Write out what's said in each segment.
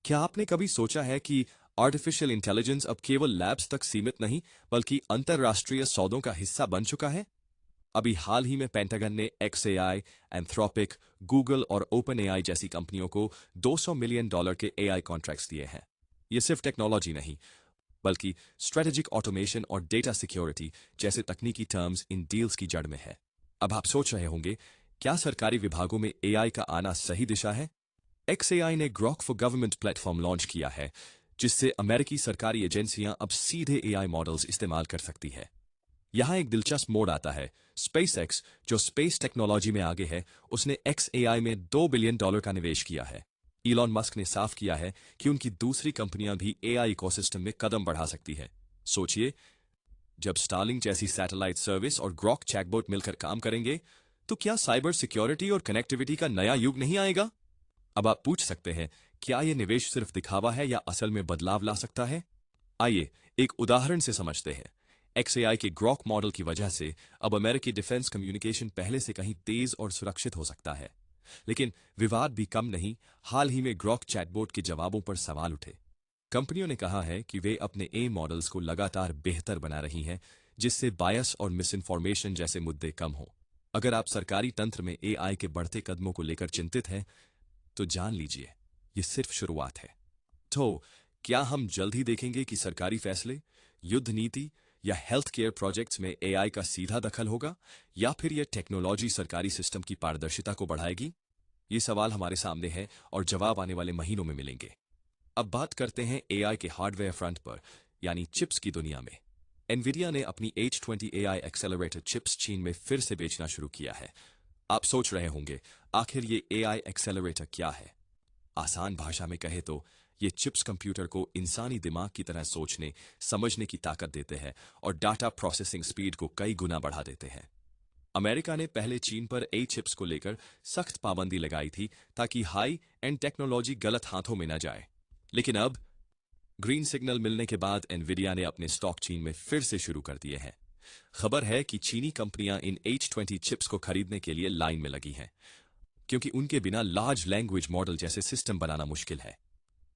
क्या आपने कभी सोचा है कि आर्टिफिशियल इंटेलिजेंस अब केवल लैब्स तक सीमित नहीं बल्कि अंतरराष्ट्रीय सौदों का हिस्सा बन चुका है? अभी हाल ही में पेंटागन ने XAI, एंथ्रोपिक, गूगल और ओपन एआई जैसी कंपनियों को $200 मिलियन के एआई कॉन्ट्रैक्ट्स दिए हैं। ये सिर्फ टेक्नोलॉजी नहीं बल्कि स्ट्रेटेजिक ऑटोमेशन और डेटा सिक्योरिटी जैसे तकनीकी टर्म्स इन डील्स की जड़ में है। अब आप सोच रहे होंगे, क्या सरकारी विभागों में एआई का आना सही दिशा है? XAI ने Grok for government platform launch किया है, जिससे अमेरिकी सरकारी एजेंसियां अब सीधे एआई मॉडल्स इस्तेमाल कर सकती है। यहां एक दिलचस्प मोड़ आता है। SpaceX, जो स्पेस टेक्नोलॉजी में आगे है, उसने XAI में $2 बिलियन का निवेश किया है। इलॉन मस्क ने साफ किया है कि उनकी दूसरी कंपनियां भी एआई इकोसिस्टम में कदम बढ़ा सकती है। सोचिए, जब स्टारलिंक जैसी सैटेलाइट सर्विस और ग्रॉक चैटबॉट मिलकर काम करेंगे, तो क्या साइबर सिक्योरिटी और कनेक्टिविटी का नया युग नहीं आएगा? अब आप पूछ सकते हैं, क्या यह निवेश सिर्फ दिखावा है या असल में बदलाव ला सकता है? आइए एक उदाहरण से समझते हैं। XAI के ग्रॉक मॉडल की वजह से अब अमेरिकी डिफेंस कम्युनिकेशन पहले से कहीं तेज और सुरक्षित हो सकता है। लेकिन विवाद भी कम नहीं। हाल ही में ग्रॉक चैटबॉट के जवाबों पर सवाल उठे। कंपनियों ने कहा है कि वे अपने ए मॉडल्स को लगातार बेहतर बना रही हैं, जिससे बायस और मिसइंफॉर्मेशन जैसे मुद्दे कम हों। अगर आप सरकारी तंत्र में एआई के बढ़ते कदमों को लेकर चिंतित हैं, तो जान लीजिए, ये सिर्फ शुरुआत है। तो क्या हम जल्द ही देखेंगे कि सरकारी फैसले, युद्ध नीति या हेल्थ केयर प्रोजेक्ट्स में एआई का सीधा दखल होगा, या फिर यह टेक्नोलॉजी सरकारी सिस्टम की पारदर्शिता को बढ़ाएगी? ये सवाल हमारे सामने है और जवाब आने वाले महीनों में मिलेंगे। अब बात करते हैं एआई के हार्डवेयर फ्रंट पर, यानी चिप्स की दुनिया में। एनवीडिया ने अपनी H20 एआई एक्सेलरेटर चिप्स चीन में फिर से बेचना शुरू किया है। आप सोच रहे होंगे, आखिर ये एआई एक्सेलरेटर क्या है? आसान भाषा में कहे तो ये चिप्स कंप्यूटर को इंसानी दिमाग की तरह सोचने, समझने की ताकत देते हैं और डाटा प्रोसेसिंग स्पीड को कई गुना बढ़ा देते हैं। अमेरिका ने पहले चीन पर ए चिप्स को लेकर सख्त पाबंदी लगाई थी ताकि हाई एंड टेक्नोलॉजी गलत हाथों में न जाए। लेकिन अब ग्रीन सिग्नल मिलने के बाद एनवीडिया ने अपने स्टॉक चीन में फिर से शुरू कर दिए हैं। खबर है कि चीनी कंपनियां इन H20 चिप्स को खरीदने के लिए लाइन में लगी हैं, क्योंकि उनके बिना लार्ज लैंग्वेज मॉडल जैसे सिस्टम बनाना मुश्किल है।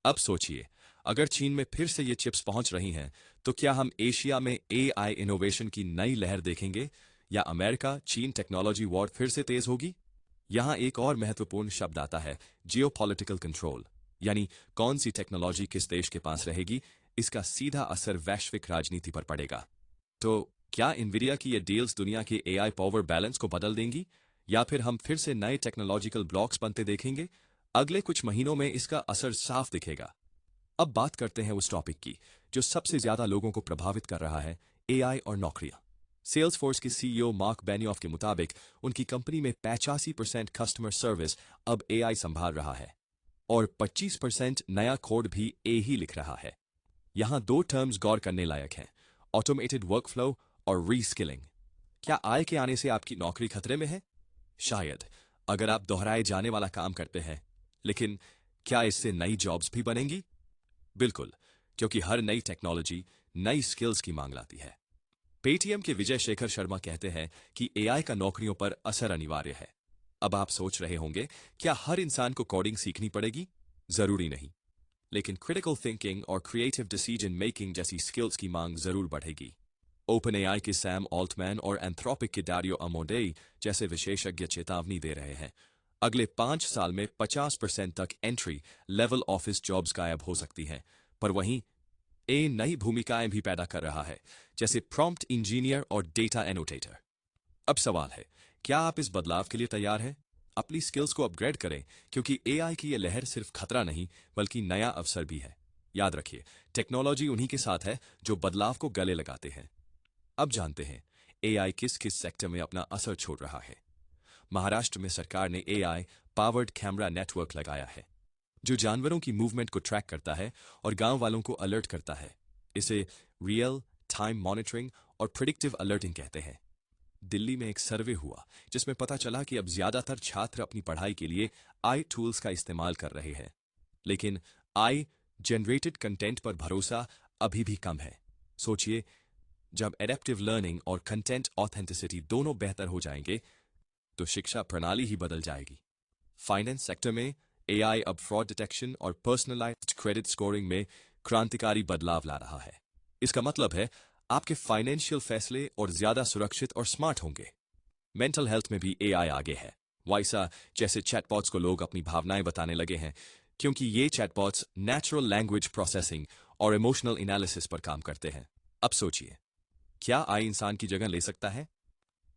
अब सोचिए, अगर चीन में फिर से ये चिप्स पहुंच रही हैं, तो क्या हम एशिया में एआई इनोवेशन की नई लहर देखेंगे, या अमेरिका चीन टेक्नोलॉजी वॉर फिर से तेज होगी? यहां एक और महत्वपूर्ण शब्द आता है, जियोपॉलिटिकल कंट्रोल, यानी कौन सी टेक्नोलॉजी किस देश के पास रहेगी, इसका सीधा असर वैश्विक राजनीति पर पड़ेगा। तो क्या इन्विडिया की ये डील्स दुनिया के एआई पावर बैलेंस को बदल देंगी, या फिर हम फिर से नए टेक्नोलॉजिकल ब्लॉक्स बनते देखेंगे? अगले कुछ महीनों में इसका असर साफ दिखेगा। अब बात करते हैं उस टॉपिक की जो सबसे ज्यादा लोगों को प्रभावित कर रहा है, एआई और नौकरियां। सेल्सफोर्स के सीईओ मार्क बेनियोफ के मुताबिक उनकी कंपनी में 85% कस्टमर सर्विस अब एआई संभाल रहा है और 25% नया कोड भी ए ही लिख रहा है। यहां दो टर्म्स गौर करने लायक हैं, ऑटोमेटेड वर्कफ्लो और रीस्किलिंग। क्या आय के आने से आपकी नौकरी खतरे में है? शायद, अगर आप दोहराए जाने वाला काम करते हैं। लेकिन क्या इससे नई जॉब्स भी बनेंगी? बिल्कुल, क्योंकि हर नई टेक्नोलॉजी नई स्किल्स की मांग लाती है। पेटीएम के विजय शेखर शर्मा कहते हैं कि एआई का नौकरियों पर असर अनिवार्य है। अब आप सोच रहे होंगे, क्या हर इंसान को कोडिंग सीखनी पड़ेगी? जरूरी नहीं, लेकिन क्रिटिकल थिंकिंग और क्रिएटिव डिसीजन मेकिंग जैसी स्किल्स की मांग जरूर बढ़ेगी। ओपन एआई के सैम ऑल्टमैन और एंथ्रोपिक के डारियो अमोडेई जैसे विशेषज्ञ चेतावनी दे रहे हैं, अगले 5 साल में 50% तक एंट्री लेवल ऑफिस जॉब्स गायब हो सकती हैं। पर वहीं ए नई भूमिकाएं भी पैदा कर रहा है, जैसे प्रॉम्प्ट इंजीनियर और डेटा एनोटेटर। अब सवाल है, क्या आप इस बदलाव के लिए तैयार हैं? अपनी स्किल्स को अपग्रेड करें, क्योंकि एआई की यह लहर सिर्फ खतरा नहीं बल्कि नया अवसर भी है। याद रखिए, टेक्नोलॉजी उन्हीं के साथ है जो बदलाव को गले लगाते हैं। अब जानते हैं एआई किस किस सेक्टर में अपना असर छोड़ रहा है। महाराष्ट्र में सरकार ने एआई पावर्ड कैमरा नेटवर्क लगाया है, जो जानवरों की मूवमेंट को ट्रैक करता है और गांव वालों को अलर्ट करता है। इसे रियल टाइम मॉनिटरिंग और प्रिडिक्टिव अलर्टिंग कहते हैं। दिल्ली में एक सर्वे हुआ जिसमें पता चला कि अब ज्यादातर छात्र अपनी पढ़ाई के लिए आई टूल्स का इस्तेमाल कर रहे हैं, लेकिन आई जनरेटेड कंटेंट पर भरोसा अभी भी कम है। सोचिए, जब एडेप्टिव लर्निंग और कंटेंट ऑथेंटिसिटी दोनों बेहतर हो जाएंगे, तो शिक्षा प्रणाली ही बदल जाएगी। फाइनेंस सेक्टर में एआई अब फ्रॉड डिटेक्शन और पर्सनलाइज्ड क्रेडिट स्कोरिंग में क्रांतिकारी बदलाव ला रहा है। इसका मतलब है आपके फाइनेंशियल फैसले और ज्यादा सुरक्षित और स्मार्ट होंगे। मेंटल हेल्थ में भी एआई आगे है। वाइसा जैसे चैटबॉट्स को लोग अपनी भावनाएं बताने लगे हैं, क्योंकि ये चैटबॉट्स नेचुरल लैंग्वेज प्रोसेसिंग और इमोशनल एनालिसिस पर काम करते हैं। अब सोचिए, क्या आई इंसान की जगह ले सकता है?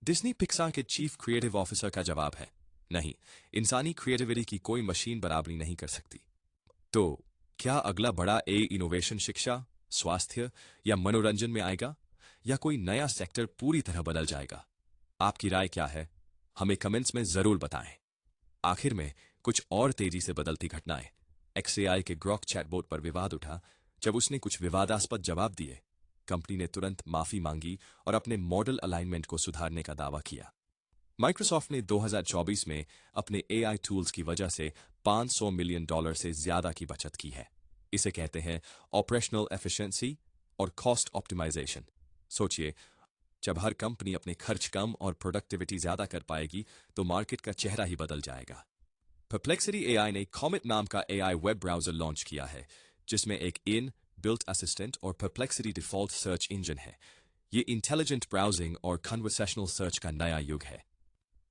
डिज्नी पिक्सार के चीफ क्रिएटिव ऑफिसर का जवाब है नहीं, इंसानी क्रिएटिविटी की कोई मशीन बराबरी नहीं कर सकती। तो क्या अगला बड़ा इनोवेशन शिक्षा, स्वास्थ्य या मनोरंजन में आएगा, या कोई नया सेक्टर पूरी तरह बदल जाएगा? आपकी राय क्या है? हमें कमेंट्स में जरूर बताएं। आखिर में कुछ और तेजी से बदलती घटनाएं। XAI के ग्रॉक चैटबॉट पर विवाद उठा जब उसने कुछ विवादास्पद जवाब दिए। कंपनी ने तुरंत माफी मांगी और अपने मॉडल अलाइनमेंट को सुधारने का दावा किया। माइक्रोसॉफ्ट ने 2024 में अपने AI टूल्स की वजह से $500 मिलियन से ज्यादा की बचत की है। इसे कहते हैं ऑपरेशनल एफिशिएंसी और कॉस्ट ऑप्टिमाइजेशन। सोचिए, जब हर कंपनी अपने खर्च कम और प्रोडक्टिविटी ज्यादा कर पाएगी तो मार्केट का चेहरा ही बदल जाएगा। Perplexity AI ने Comet नाम का AI वेब ब्राउजर लॉन्च किया है, जिसमें एक इन बिल्ट असिस्टेंट और Perplexity डिफॉल्ट सर्च इंजन है। ये इंटेलिजेंट ब्राउजिंग और कन्वर्सेशनल सर्च का नया युग है।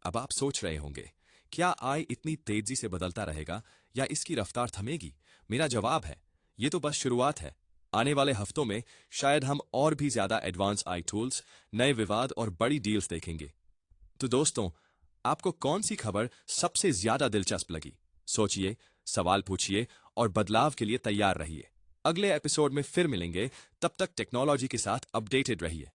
अब आप सोच रहे होंगे, क्या AI इतनी तेजी से बदलता रहेगा या इसकी रफ्तार थमेगी? मेरा जवाब है, ये तो बस शुरुआत है। आने वाले हफ्तों में शायद हम और भी ज्यादा एडवांस AI टूल्स, नए विवाद और बड़ी डील्स देखेंगे। तो दोस्तों, आपको कौन सी खबर सबसे ज्यादा दिलचस्प लगी? सोचिए, सवाल पूछिए और बदलाव के लिए तैयार रहिए। अगले एपिसोड में फिर मिलेंगे, तब तक टेक्नोलॉजी के साथ अपडेटेड रहिए।